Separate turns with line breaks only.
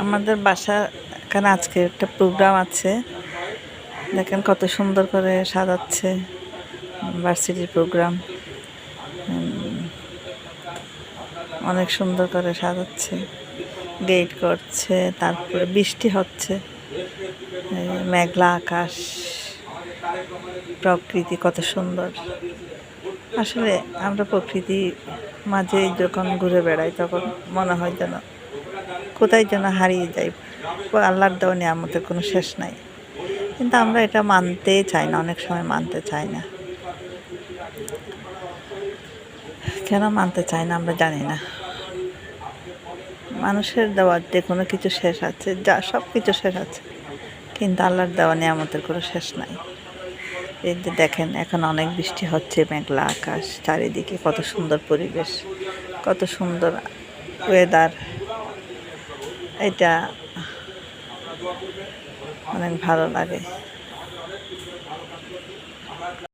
আমাদের বাসা এখানে আজকে একটা প্রোগ্রাম আছে, দেখেন কত সুন্দর করে সাজাচ্ছে। ভার্সিটির প্রোগ্রাম অনেক সুন্দর করে সাজাচ্ছে, গেট করছে, তারপরে বৃষ্টি হচ্ছে, মেঘলা আকাশ, প্রকৃতি কত সুন্দর। আসলে আমরা প্রকৃতি মাঝে যখন ঘুরে বেড়াই তখন মনে হয় যেন কোথায় যেন হারিয়ে যাই। আল্লাহর দেওয়া নিয়ামতের কোনো শেষ নাই, কিন্তু আমরা এটা মানতে চাই না, অনেক সময় মানতে চাই না। কেন মানতে চাই না আমরা জানি না। মানুষের দেওয়া যে কোনো কিছু শেষ আছে, যা সব কিছু শেষ আছে, কিন্তু আল্লাহর দেওয়া নিয়ামতের কোনো শেষ নাই। এই যে দেখেন এখন অনেক বৃষ্টি হচ্ছে, মেঘলা আকাশ, চারিদিকে কত সুন্দর পরিবেশ, কত সুন্দর ওয়েদার। এটা অনেক ভালো লাগে।